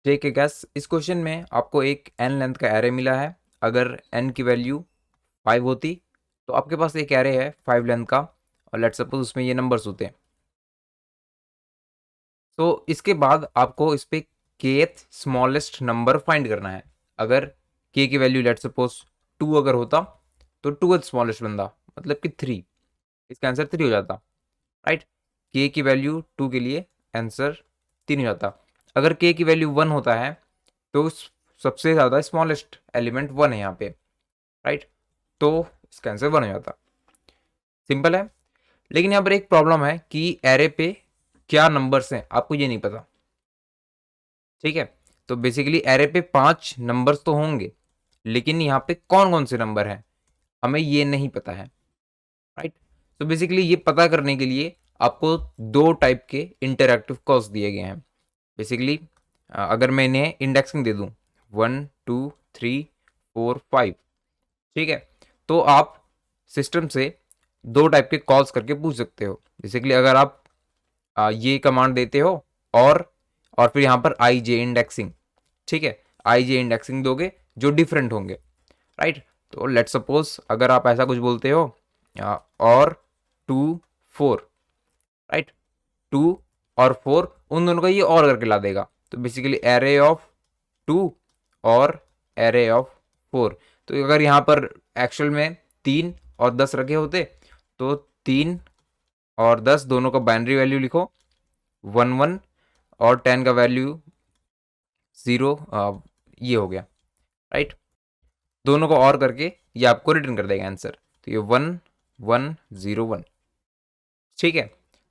Take a guess. इस question में आपको एक n लेंथ का एरे मिला है। अगर n की वैल्यू 5 होती तो आपके पास एक एरे है 5 लेंथ का, और लेट्स सपोज उसमें ये नंबर्स होते हैं। तो इसके बाद आपको इस पे kth स्मॉलेस्ट नंबर फाइंड करना है। अगर k की वैल्यू लेट्स सपोज 2 अगर होता तो 2th स्मॉलेस्ट बंदा मतलब कि 3, इसका आंसर 3 हो जाता, राइट। k की वैल्यू 2 के लिए आंसर 3 हो जाता। अगर k की वैल्यू 1 होता है तो सबसे ज़्यादा स्मॉलेस्ट एलिमेंट 1 है यहाँ पे, राइट। तो इसका आंसर 1 हो जाता। सिंपल है। लेकिन यहाँ पर एक प्रॉब्लम है कि एरे पे क्या नंबर्स हैं आपको ये नहीं पता, ठीक है। तो बेसिकली एरे पे 5 नंबर्स तो होंगे, लेकिन यहाँ पे कौन कौन से नंबर हैं हमें ये नहीं पता है, राइट। तो बेसिकली ये पता करने के लिए आपको दो टाइप के इंटरैक्टिव कॉल्स दिए गए हैं। बेसिकली अगर मैं इन्हें इंडेक्सिंग दे दूं 1 2 3 4 5, ठीक है, तो आप सिस्टम से दो टाइप के कॉल्स करके पूछ सकते हो। बेसिकली अगर आप ये कमांड देते हो और फिर यहाँ पर आई जे इंडेक्सिंग, ठीक है, आई जे इंडेक्सिंग दोगे जो डिफरेंट होंगे, राइट। तो लेट सपोज अगर आप ऐसा कुछ बोलते हो और 2 4, राइट, 2 और 4 उन दोनों का ये और करके ला देगा। तो बेसिकली एरे ऑफ 2 और एरे ऑफ 4। तो अगर यहाँ पर एक्चुअल में 3 और 10 रखे होते तो 3 और 10 दोनों का बाइनरी वैल्यू लिखो 1 1, और 10 का वैल्यू 0, ये हो गया, राइट। दोनों को और करके ये आपको रिटर्न कर देगा आंसर। तो ये 1 1 0 1, ठीक है।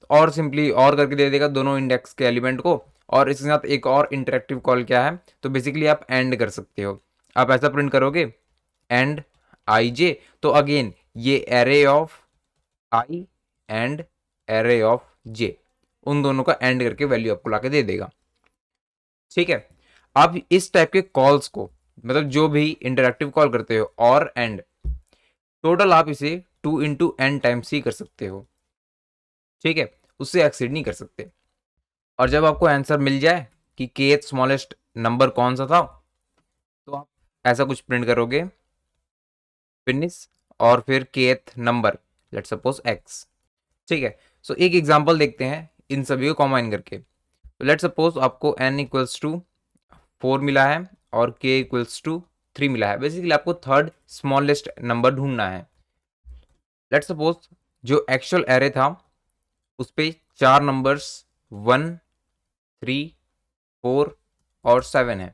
और सिंपली और करके दे देगा दोनों इंडेक्स के एलिमेंट को। और इसके साथ एक और इंटरेक्टिव कॉल क्या है, तो बेसिकली आप एंड कर सकते हो। आप ऐसा प्रिंट करोगे एंड आई जे, तो अगेन ये array of i and array of j, उन दोनों का एंड करके वैल्यू आपको लाके दे देगा, ठीक है। अब इस टाइप के कॉल्स को, मतलब जो भी इंटरेक्टिव कॉल करते हो और एंड, टोटल आप इसे 2 इंटू एन टाइम्स ही कर सकते हो, ठीक है, उससे एक्सीड नहीं कर सकते। और जब आपको आंसर मिल जाए कि kth स्मॉलेस्ट नंबर कौन सा था, तो आप ऐसा कुछ प्रिंट करोगे फिनिश और फिर kth number, let's suppose x, ठीक है। सो एक एग्जांपल देखते हैं इन सभी को कॉम्बाइन करके। तो लेट्स सपोज आपको n इक्वल्स टू 4 मिला है और k इक्वल्स टू 3 मिला है। बेसिकली आपको थर्ड स्मॉलेस्ट नंबर ढूंढना है। लेट्स सपोज जो एक्चुअल एरे था उस पे 4 नंबर्स 1 3 4 और 7 है,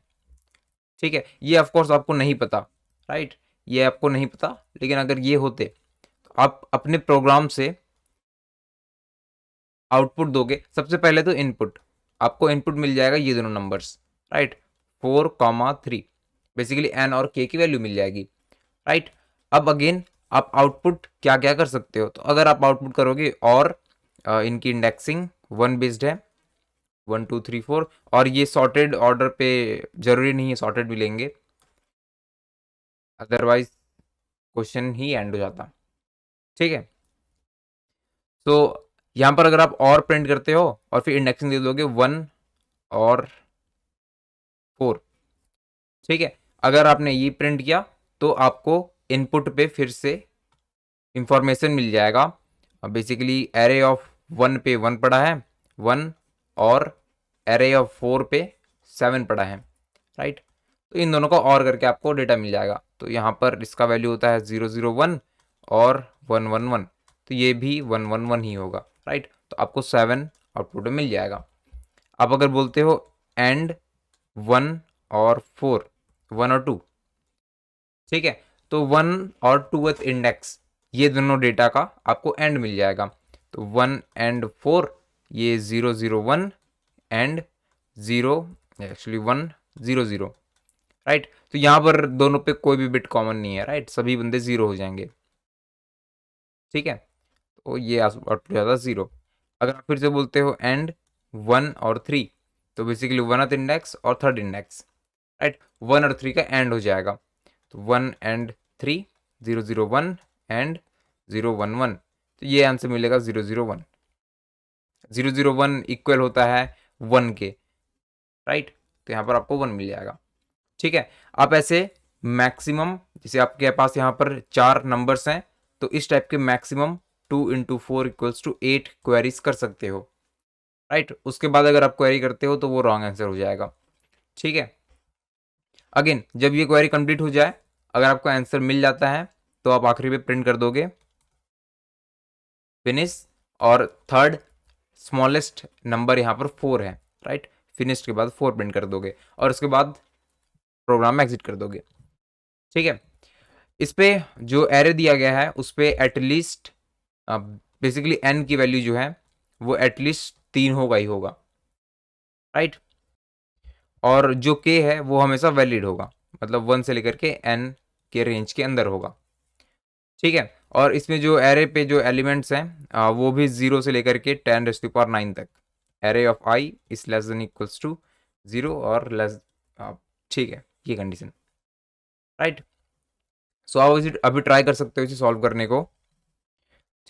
ठीक है। ये ऑफकोर्स आपको नहीं पता, राइट, ये आपको नहीं पता। लेकिन अगर ये होते तो आप अपने प्रोग्राम से आउटपुट दोगे। सबसे पहले तो इनपुट, आपको इनपुट मिल जाएगा ये दोनों नंबर्स, राइट, 4 3, बेसिकली एन और के की वैल्यू मिल जाएगी, राइट। अब अगेन आप आउटपुट क्या क्या कर सकते हो, तो अगर आप आउटपुट करोगे और इनकी इंडेक्सिंग 1 बेस्ड है 1 2 3 4, और ये सॉर्टेड ऑर्डर पे जरूरी नहीं है सॉर्टेड भी लेंगे, अदरवाइज क्वेश्चन ही एंड हो जाता, ठीक है। तो यहाँ पर अगर आप और प्रिंट करते हो और फिर इंडेक्सिंग दे दोगे 1 और 4, ठीक है। अगर आपने ये प्रिंट किया तो आपको इनपुट पे फिर से इंफॉर्मेशन मिल जाएगा। बेसिकली एरे ऑफ 1 पे 1 पड़ा है 1, और एरे ऑफ 4 पे 7 पड़ा है, राइट। तो इन दोनों को और करके आपको डेटा मिल जाएगा। तो यहाँ पर इसका वैल्यू होता है 0 0 1 और 1 1 1, तो ये भी 1 1 1 ही होगा, राइट। तो आपको 7 आउटपुट में मिल जाएगा। आप अगर बोलते हो एंड 1 और 4, 1 और 2, ठीक है, तो 1 और 2th इंडेक्स, ये दोनों डेटा का आपको एंड मिल जाएगा। तो 1 एंड 4, ये 0 0 1 एंड 0, एक्चुअली 1 0 0, राइट। तो यहाँ पर दोनों पे कोई भी बिट कॉमन नहीं है, राइट, सभी बंदे 0 हो जाएंगे, ठीक है। तो ये आउटपुट जाता है 0। अगर आप फिर से बोलते हो एंड 1 और 3, तो बेसिकली 1th इंडेक्स और 3rd इंडेक्स, राइट, 1 और 3 का एंड हो जाएगा। तो 1 एंड 3, 0 0 1 एंड 0 1 1, तो ये आंसर मिलेगा 0 0 1। 0 0 1 इक्वल होता है 1 के, राइट। तो यहाँ पर आपको 1 मिल जाएगा। ठीक है, आप ऐसे मैक्सिमम, जैसे आपके पास यहाँ पर 4 नंबर्स हैं तो इस टाइप के maximum 2 into 4 equals to 8 queries कर सकते हो, राइट। उसके बाद अगर आप क्वेरी करते हो तो वो रॉन्ग आंसर हो जाएगा। ठीक है, अगेन जब ये क्वेरी कंप्लीट हो जाए, अगर आपको आंसर मिल जाता है तो आप आखिरी में प्रिंट कर दोगे फिनिश, और थर्ड स्मॉलेस्ट नंबर यहाँ पर 4 है, राइट। फिनिश के बाद 4 प्रिंट कर दोगे और उसके बाद प्रोग्राम में एग्जिट कर दोगे। ठीक है, इस पे जो एरे दिया गया है उस पे एटलीस्ट बेसिकली n की वैल्यू जो है वो एटलीस्ट 3 होगा ही होगा, राइट। और जो k है वो हमेशा वैलिड होगा, मतलब 1 से लेकर के n के रेंज के अंदर होगा। ठीक है, और इसमें जो एरे पे जो एलिमेंट्स हैं वो भी 0 से लेकर के 10⁹ तक। Array of i is less than equals to 0 और लेस, ठीक है, ये कंडीशन, राइट। सो आप इसे अभी ट्राई कर सकते हो इसे सॉल्व करने को।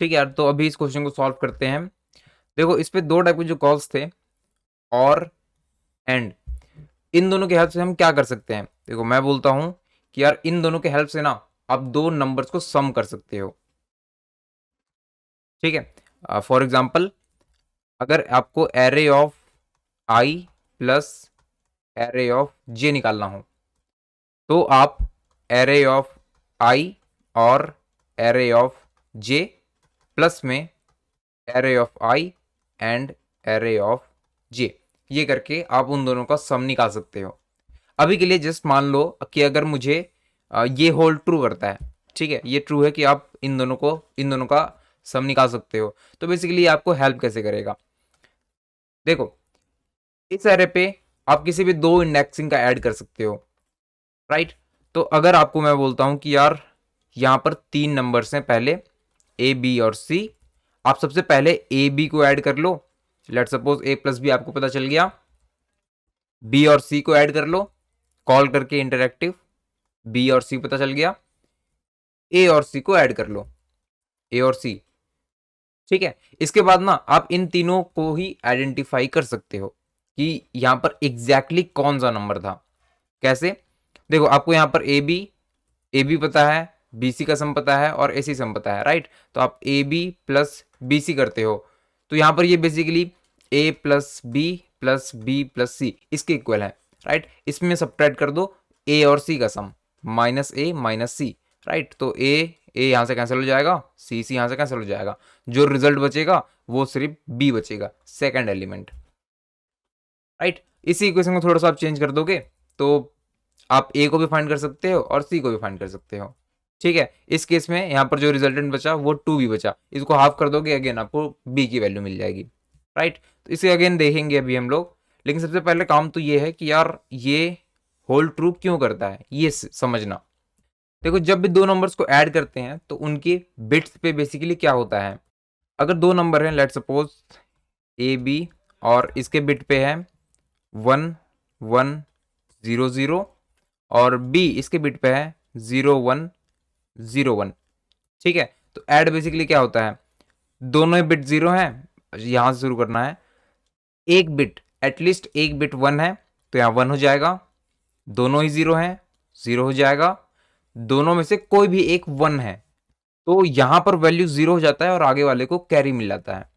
ठीक है यार, तो अभी इस क्वेश्चन को सॉल्व करते हैं। देखो इस पे 2 टाइप के जो कॉल्स थे, और एंड, इन दोनों के हेल्प से हम क्या कर सकते हैं। देखो मैं बोलता हूं कि यार इन दोनों के हेल्प से ना आप 2 नंबर्स को सम कर सकते हो। ठीक है, फॉर एग्जाम्पल अगर आपको array of i plus array of j निकालना हो तो आप एरे ऑफ i और एरे ऑफ j प्लस में array of i and array of j, ये करके आप उन दोनों का सम निकाल सकते हो। अभी के लिए जस्ट मान लो कि अगर मुझे ये होल ट्रू करता है, ठीक है, ये ट्रू है कि आप इन दोनों का सम निकाल सकते हो, तो बेसिकली आपको हेल्प कैसे करेगा। देखो इस एरे पे आप किसी भी 2 इंडेक्सिंग का ऐड कर सकते हो, राइट। तो अगर आपको मैं बोलता हूं कि यार यहां पर 3 नंबर्स हैं, पहले ए बी और सी, आप सबसे पहले ए बी को ऐड कर लो। लेट सपोज ए प्लस बी आपको पता चल गया, बी और सी को ऐड कर लो कॉल करके इंटरएक्टिव, बी और सी पता चल गया, ए और सी को ऐड कर लो, ए और सी। ठीक है, इसके बाद ना आप इन तीनों को ही आइडेंटिफाई कर सकते हो कि यहां पर एग्जैक्टली कौन सा नंबर था। कैसे, देखो आपको यहां पर ए बी पता है, बी सी का सम पता है और ए सी सम पता है, राइट। तो आप A B plus B C करते हो तो यहां पर ये basically A plus B plus C इसके इक्वल है, राइट। इसमें सब्ट्रैक्ट कर दो ए और सी का सम, माइनस ए माइनस सी, राइट। तो ए यहां से कैंसिल हो जाएगा, सी यहां से कैंसिल हो जाएगा, जो रिजल्ट बचेगा वो सिर्फ बी बचेगा, सेकंड एलिमेंट, राइट। इसी इक्वेशन को थोड़ा सा आप चेंज कर दोगे तो आप ए को भी फाइंड कर सकते हो और सी को भी फाइंड कर सकते हो। ठीक है, इस केस में यहाँ पर जो रिजल्टेंट बचा वो 2 भी बचा, इसको हाफ कर दोगे अगेन आपको बी की वैल्यू मिल जाएगी, राइट। तो इसे अगेन देखेंगे अभी हम लोग, लेकिन सबसे पहले काम तो ये है कि यार ये होल ट्रू क्यों करता है ये समझना। देखो जब भी 2 नंबर्स को ऐड करते हैं तो उनके बिट्स पे बेसिकली क्या होता है, अगर 2 नंबर हैं लेट सपोज ए बी और इसके बिट पे है 1 1 0 0 और बी इसके बिट पे है 0 1 0 1। ठीक है, तो ऐड बेसिकली क्या होता है, दोनों ही बिट 0 हैं, यहां से शुरू करना है, एक बिट एटलीस्ट एक बिट 1 है तो यहाँ 1 हो जाएगा, दोनों ही 0 हैं 0 हो जाएगा, दोनों में से कोई भी एक 1 है तो यहां पर वैल्यू 0 हो जाता है और आगे वाले को कैरी मिल जाता है,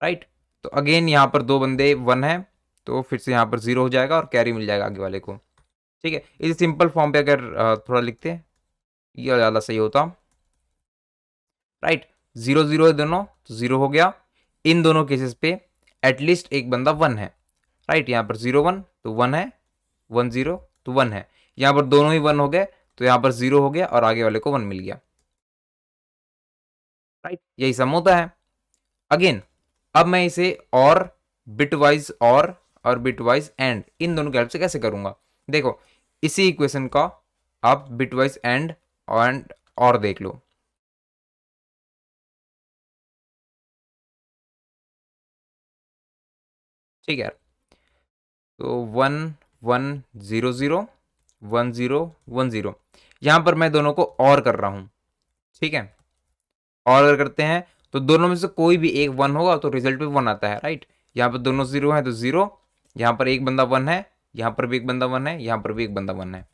राइट। तो अगेन यहाँ पर 2 बंदे 1 है तो फिर से यहाँ पर 0 हो जाएगा और कैरी मिल जाएगा आगे वाले को। ठीक है, इस सिंपल फॉर्म पे अगर थोड़ा लिखते हैं ये ज़्यादा सही होता, राइट। 0 0 है दोनों तो 0 हो गया, इन दोनों केसेस पे एटलीस्ट एक बंदा 1 है, राइट। यहाँ पर 0 1 तो 1 है, 1 0 तो 1 है, यहाँ पर दोनों ही 1 हो गए तो यहाँ पर 0 हो गया और आगे वाले को 1 मिल गया, राइट। यही सम होता है। अगेन अब मैं इसे और बिटवाइज और बिटवाइज एंड इन दोनों की हेल्प से कैसे करूंगा। देखो इसी इक्वेशन का आप बिटवाइज एंड और देख लो। ठीक है, तो 1 1 0 0 1 0 1 0, यहां पर मैं दोनों को और कर रहा हूं। ठीक है, और अगर करते हैं तो दोनों में से कोई भी एक 1 होगा तो रिजल्ट भी 1 आता है, राइट। यहाँ पर दोनों 0 है तो 0, यहाँ पर एक बंदा 1 है यहाँ पर भी एक बंदा 1 है, यहाँ पर भी एक बंदा 1 है।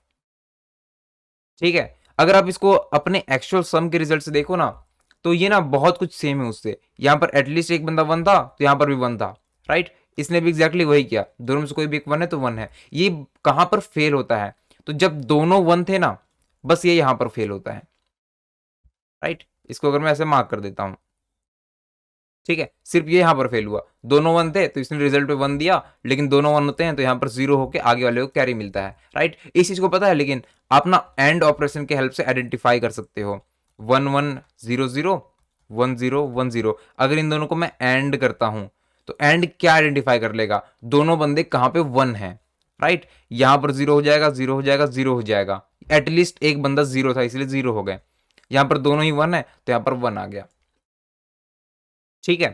ठीक है, अगर आप इसको अपने एक्चुअल सम के रिजल्ट से देखो ना, तो ये ना बहुत कुछ सेम है उससे। यहाँ पर एटलीस्ट एक बंदा 1 था, तो यहाँ पर भी 1 था, राइट। इसने भी एग्जैक्टली वही किया, दोनों में से कोई भी एक 1 है तो 1 है। ये कहां पर फेल होता है, तो जब दोनों 1 थे ना, बस ये यहां पर फेल होता है, राइट। इसको अगर मैं ऐसे मार्क कर देता हूं, ठीक है, सिर्फ ये यहां पर फेल हुआ, दोनों 1 थे तो इसने रिजल्ट पे 1 दिया, लेकिन दोनों 1 होते हैं तो यहां पर 0 होके आगे वाले को कैरी मिलता है, राइट। इस चीज को पता है, लेकिन आप ना एंड ऑपरेशन के हेल्प से आइडेंटिफाई कर सकते हो। 1 1 0 0 1 0 1 0, अगर इन दोनों को मैं एंड करता हूं, तो एंड क्या आइडेंटिफाई कर लेगा, दोनों बंदे कहां पे 1 है, राइट। यहां पर 0 हो जाएगा, 0 हो जाएगा, 0 हो जाएगा, एटलीस्ट एक बंदा 0 था इसलिए 0 हो गए। यहां पर दोनों ही 1 है तो यहां पर 1 आ गया, ठीक है।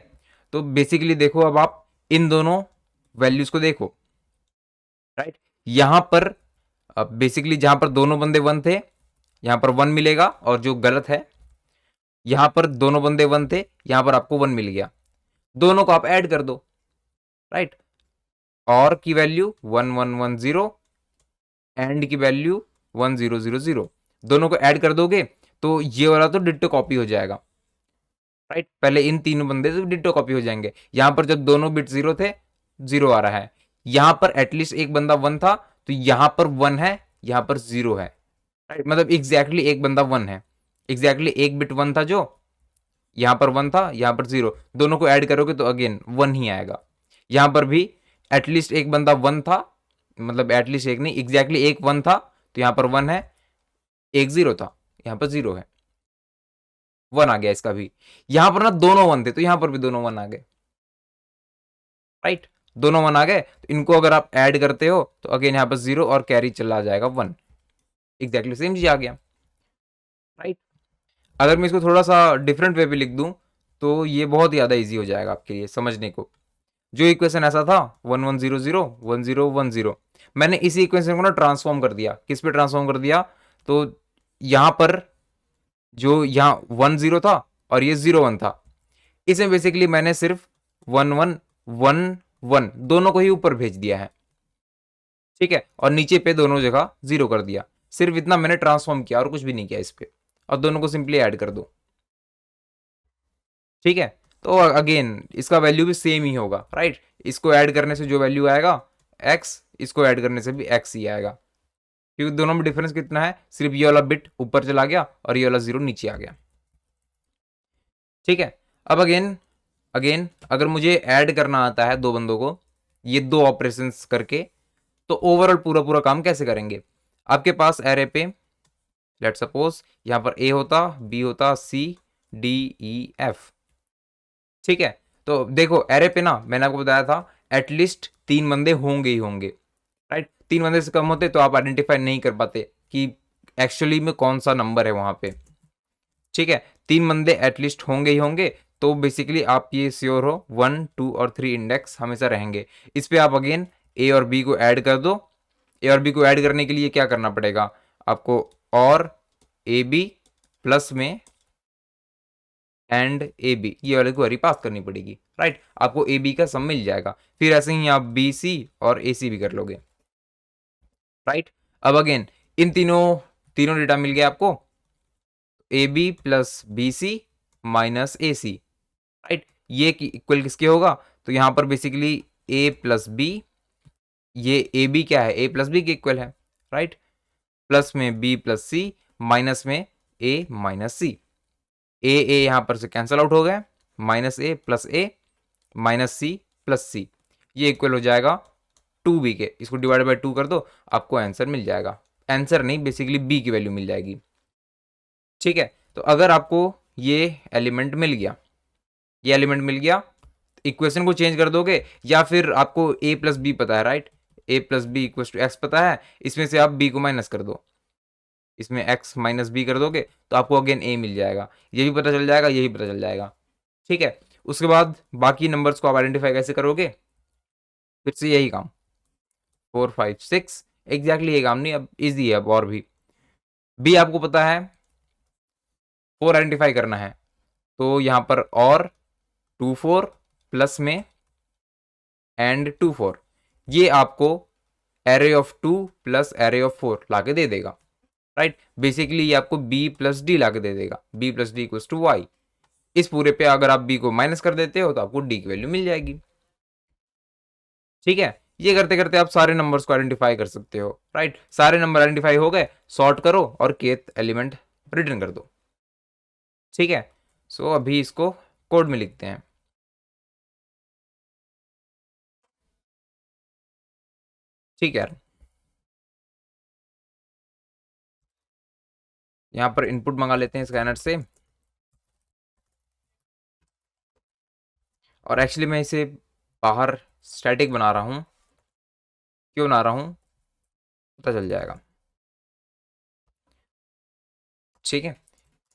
तो बेसिकली देखो, अब आप इन दोनों वैल्यूज को देखो, राइट। यहां पर बेसिकली जहां पर दोनों बंदे 1 थे, यहां पर 1 मिलेगा, और जो गलत है, यहां पर दोनों बंदे 1 थे, यहां पर आपको 1 मिल गया, दोनों को आप ऐड कर दो, राइट। और की वैल्यू 1 1 1 0, एंड की वैल्यू 1 0 0 0, दोनों को ऐड कर दोगे तो ये वाला तो डिट्टो कॉपी हो जाएगा, राइट। पहले इन तीनों बंदे से डिट्टो कॉपी हो जाएंगे। यहां पर जब दोनों बिट 0 थे, 0 आ रहा है। यहां पर एटलीस्ट एक बंदा 1 था, तो यहां पर 1 है, यहां पर 0 है, राइट। मतलब एग्जैक्टली एक बंदा 1 है, एग्जैक्टली एक बिट 1 था, जो यहां पर 1 था, यहां पर 0, दोनों को ऐड करोगे तो अगेन 1 ही आएगा। यहां पर भी एटलीस्ट एक बंदा 1 था, मतलब एटलीस्ट एक नहीं, एग्जैक्टली एक 1 था, तो यहां पर 1 है, एक 0 था, यहां पर 0 है, 1 आ गया इसका भी। यहां पर ना दोनों 1 थे, तो यहां पर भी दोनों 1 आ गए, राइट। दोनों 1 आ गए, तो इनको अगर आप ऐड करते हो तो अगेन यहां पर 0 और कैरी चला जाएगा 1, एग्जैक्टली सेम चीज आ गया, राइट। अगर मैं इसको थोड़ा सा डिफरेंट वे पे लिख दूं, तो ये बहुत ज़्यादा ईजी हो जाएगा आपके लिए समझने को। जो इक्वेशन ऐसा था 1 1 0 0 1 0 1 0, मैंने इसी इक्वेशन को ना ट्रांसफॉर्म कर दिया। किस पे ट्रांसफॉर्म कर दिया, तो यहां पर जो यहाँ 1 0 था और ये 0 1 था, इसमें बेसिकली मैंने सिर्फ 1 1 1 1 दोनों को ही ऊपर भेज दिया है, ठीक है, और नीचे पे दोनों जगह 0 कर दिया। सिर्फ इतना मैंने ट्रांसफॉर्म किया और कुछ भी नहीं किया इस पे, और दोनों को सिंपली ऐड कर दो, ठीक है। तो अगेन इसका वैल्यू भी सेम ही होगा, राइट। इसको ऐड करने से जो वैल्यू आएगा x, इसको ऐड करने से भी x ही आएगा, क्योंकि दोनों में डिफरेंस कितना है, सिर्फ ये वाला बिट ऊपर चला गया और ये वाला 0 नीचे आ गया, ठीक है। अब अगेन अगेन अगर मुझे ऐड करना आता है दो बंदों को, ये दो ऑपरेशंस करके, तो ओवरऑल पूरा पूरा काम कैसे करेंगे। आपके पास एरे पे लेट सपोज यहां पर ए होता, बी होता, सी डी ई एफ, ठीक है। तो देखो एरे पे ना मैंने आपको बताया था एटलीस्ट 3 बंदे होंगे ही होंगे, राइट। 3 बंदे से कम होते तो आप आइडेंटिफाई नहीं कर पाते कि एक्चुअली में कौन सा नंबर है वहां पे, ठीक है। 3 बंदे एटलीस्ट होंगे ही होंगे, तो बेसिकली आप ये श्योर हो 1 2 और 3 इंडेक्स हमेशा रहेंगे। इस पे आप अगेन ए और बी को ऐड कर दो। ए और बी को ऐड करने के लिए क्या करना पड़ेगा आपको, और ए बी प्लस में एंड ए बी, ये वाले क्वेरी पास करनी पड़ेगी, राइट। आपको ए बी का सम मिल जाएगा, फिर ऐसे ही आप बी सी और ए सी भी कर लोगे, राइट। अब अगेन इन तीनों तीनों डेटा मिल गया आपको, A B plus B C minus A C, right. ये इक्वल किसके होगा, तो यहां पर बेसिकली ए प्लस बी, ये ए बी क्या है, ए प्लस बी के इक्वल है, राइट। प्लस में बी प्लस सी, माइनस में ए माइनस सी, ए यहां पर से कैंसल आउट हो गया, माइनस ए प्लस ए माइनस सी प्लस सी, ये इक्वल हो जाएगा 2b के। इसको डिवाइड बाय 2 कर दो, आपको आंसर मिल जाएगा, आंसर नहीं बेसिकली b की वैल्यू मिल जाएगी, ठीक है। तो अगर आपको ये एलिमेंट मिल गया, ये एलिमेंट मिल गया, इक्वेशन को चेंज कर दोगे, या फिर आपको a प्लस बी पता है, right. a plus B equal to X पता है, इसमें से आप b को माइनस कर दो, इसमें x माइनस बी कर दोगे तो आपको अगेन a मिल जाएगा, ये भी पता चल जाएगा, ये भी पता चल जाएगा, ठीक है। उसके बाद बाकी नंबर्स को आप आइडेंटिफाई कैसे करोगे, फिर से यही काम 4 5 6, एग्जैक्टली ये काम नहीं, अब इजी है अब और भी। बी आपको पता है 4 आइडेंटिफाई करना है, तो यहां पर और 2 4 प्लस में एंड 2 4, ये आपको array of 2 plus array of 4 ला के दे देगा, राइट। बेसिकली ये आपको बी प्लस डी ला के दे देगा, B plus D equals to Y. इस पूरे पे अगर आप बी को माइनस कर देते हो तो आपको डी की वैल्यू मिल जाएगी, ठीक है। ये करते करते आप सारे नंबर्स को आइडेंटिफाई कर सकते हो, राइट। सारे नंबर आइडेंटिफाई हो गए, सॉर्ट करो और केथ एलिमेंट रिटर्न कर दो, ठीक है। सो अभी इसको कोड में लिखते हैं। ठीक है, यहाँ पर इनपुट मंगा लेते हैं स्कैनर से, और एक्चुअली मैं इसे बाहर स्टैटिक बना रहा हूँ। क्यों बना रहा हूँ पता चल जाएगा, ठीक है।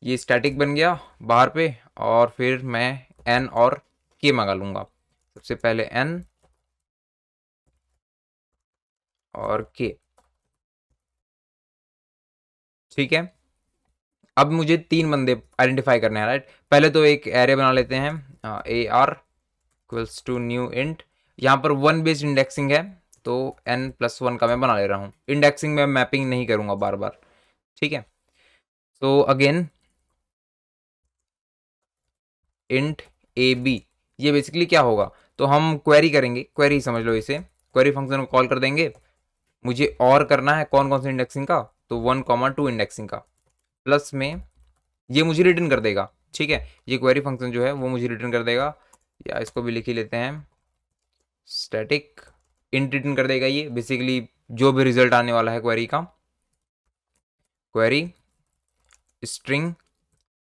ये स्टैटिक बन गया बाहर पे, और फिर मैं एन और के मंगा लूँगा। सबसे पहले एन और के, ठीक है। अब मुझे 3 बंदे आइडेंटिफाई करने हैं, राइट। पहले तो एक एरे बना लेते हैं, A R equals to new int. यहाँ पर 1 बेस्ड इंडेक्सिंग है, तो n+1 का मैं बना ले रहा हूँ। इंडेक्सिंग में मैपिंग नहीं करूँगा बार बार, ठीक है। तो अगेन इंट ए बी, ये बेसिकली क्या होगा, तो हम क्वेरी करेंगे, क्वेरी समझ लो इसे, क्वेरी फंक्शन को कॉल कर देंगे। मुझे और करना है कौन कौन सा इंडेक्सिंग का, तो 1,2 इंडेक्सिंग का, प्लस में ये मुझे रिटर्न कर देगा, ठीक है। ये क्वेरी फंक्शन जो है वो मुझे रिटर्न कर देगा, या इसको भी लिख ही लेते हैं, स्टैटिक इंट रिटर्न कर देगा। ये बेसिकली जो भी रिजल्ट आने वाला है क्वेरी का, क्वेरी स्ट्रिंग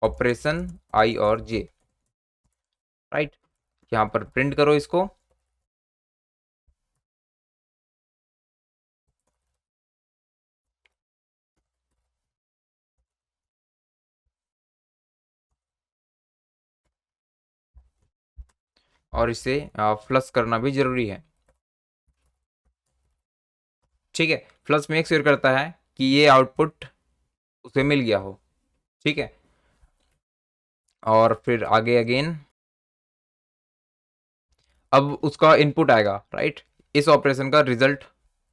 ऑपरेशन आई और जे, राइट। यहाँ पर प्रिंट करो इसको, और इसे फ्लश करना भी जरूरी है, ठीक है। फ्लश मेक श्योर करता है कि ये आउटपुट उसे मिल गया हो, ठीक है। और फिर आगे अगेन अब उसका इनपुट आएगा, राइट। इस ऑपरेशन का रिजल्ट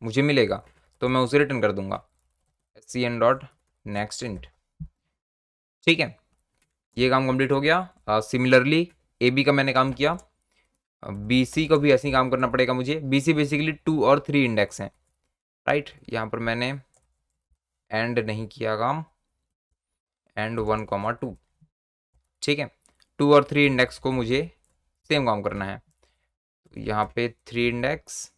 मुझे मिलेगा, तो मैं उसे रिटर्न कर दूंगा, cn डॉट नेक्स्ट इंट, ठीक है। ये काम कंप्लीट हो गया। सिमिलरली ए बी का मैंने काम किया, बी सी को भी ऐसे ही काम करना पड़ेगा मुझे। बी सी बेसिकली 2 और 3 इंडेक्स हैं, राइट। यहाँ पर मैंने एंड नहीं किया काम, एंड 1,2, ठीक है। 2 और 3 इंडेक्स को मुझे सेम काम करना है, तो यहाँ पे 3 इंडेक्स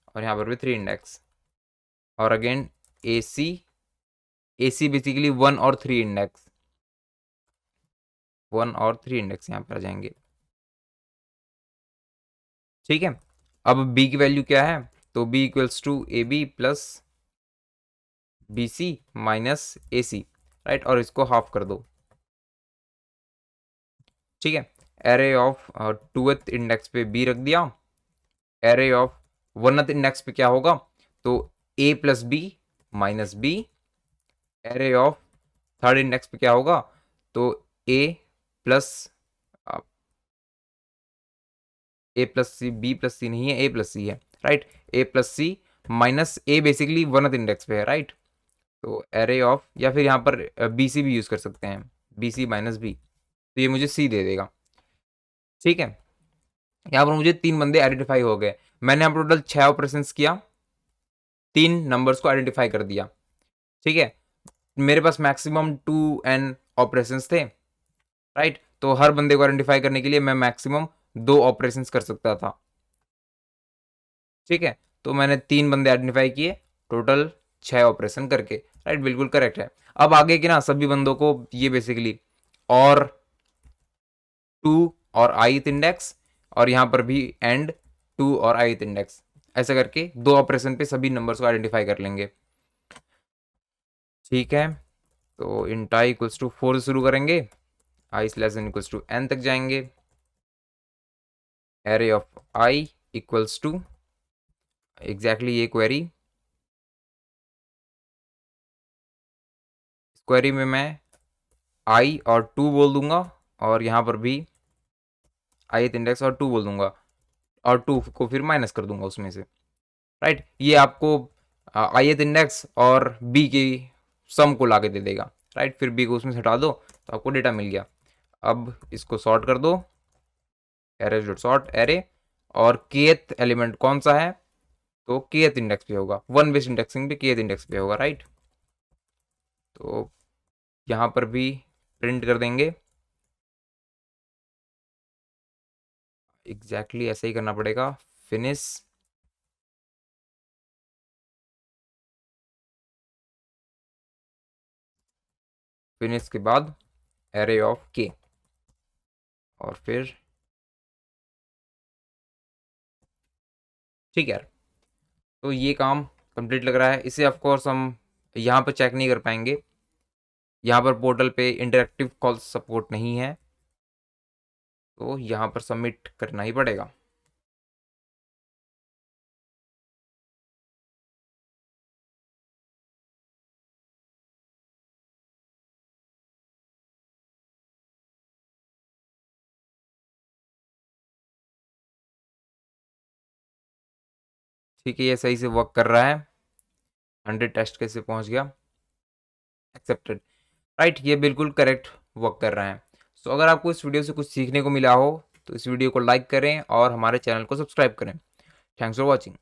और यहाँ पर भी 3 इंडेक्स, और अगेन ए सी बेसिकली 1 और 3 इंडेक्स, 1 और 3 इंडेक्स यहाँ पर आ जाएंगे, ठीक है। अब b की वैल्यू क्या है, तो b equals to A B plus B C minus A C, right. और इसको हाफ कर दो, ठीक है। एरे ऑफ 2th इंडेक्स पे b रख दिया, एरे ऑफ 1th इंडेक्स पे क्या होगा, तो a plus b minus b, array of 3rd index पे क्या होगा, तो a plus c, b plus c नहीं है, a प्लस सी है, right. a plus c minus a basically 1th index पे है, राइट। तो एरे ऑफ, या फिर यहाँ पर बी सी भी यूज कर सकते हैं, बी सी माइनस बी, तो ये मुझे सी दे देगा, ठीक है। यहाँ पर मुझे 3 बंदे आइडेंटिफाई हो गए। मैंने यहाँ पर टोटल 6 ऑपरेशंस किया, 3 नंबर्स को आइडेंटिफाई कर दिया, ठीक है। मेरे पास मैक्सिमम 2n ऑपरेशंस थे, राइट। तो हर बंदे को आइडेंटिफाई करने के लिए मैं मैक्सिमम 2 ऑपरेशंस कर सकता था, ठीक है। तो मैंने 3 बंदे आइडेंटिफाई किए, टोटल 6 ऑपरेशन करके, राइट। बिल्कुल करेक्ट है। अब आगे के ना सभी बंदों को ये बेसिकली और 2 और ith इंडेक्स, और यहाँ पर भी एंड 2 और ith इंडेक्स, ऐसा करके 2 ऑपरेशन पे सभी नंबर्स को आइडेंटिफाई कर लेंगे, ठीक है। तो इंट आई इक्वल्स टू 4 से शुरू करेंगे, i less than equals to n तक जाएंगे, array of i equals to exactly ये क्वेरी, इस क्वेरी में मैं आई और 2 बोल दूंगा, और यहाँ पर भी ith इंडेक्स और 2 बोल दूंगा, और 2 को फिर माइनस कर दूंगा उसमें से, राइट। ये आपको ith इंडेक्स और बी की सम को लाके दे देगा, राइट। फिर बी को उसमें से हटा दो तो आपको डेटा मिल गया। अब इसको सॉर्ट कर दो, एरेज डॉट सॉर्ट एरे, और kth एलिमेंट कौन सा है, तो kth इंडेक्स पे होगा, वन बेस इंडेक्सिंग पे kth इंडेक्स पे होगा, राइट। तो यहाँ पर भी प्रिंट कर देंगे, एग्जैक्टली ऐसे ही करना पड़ेगा, फिनिश। फिनिश के बाद एरे ऑफ के, और फिर ठीक है यार। तो ये काम कंप्लीट लग रहा है। इसे ऑफ कोर्स हम यहाँ पर चेक नहीं कर पाएंगे, यहाँ पर पोर्टल पे इंटरेक्टिव कॉल सपोर्ट नहीं है, तो यहाँ पर सबमिट करना ही पड़ेगा। ठीक है, ये सही से वर्क कर रहा है, 100 टेस्ट कैसे पहुंच गया, एक्सेप्टेड, राइट। ये बिल्कुल करेक्ट वर्क कर रहा है। सो अगर आपको इस वीडियो से कुछ सीखने को मिला हो तो इस वीडियो को लाइक करें और हमारे चैनल को सब्सक्राइब करें। Thanks for watching.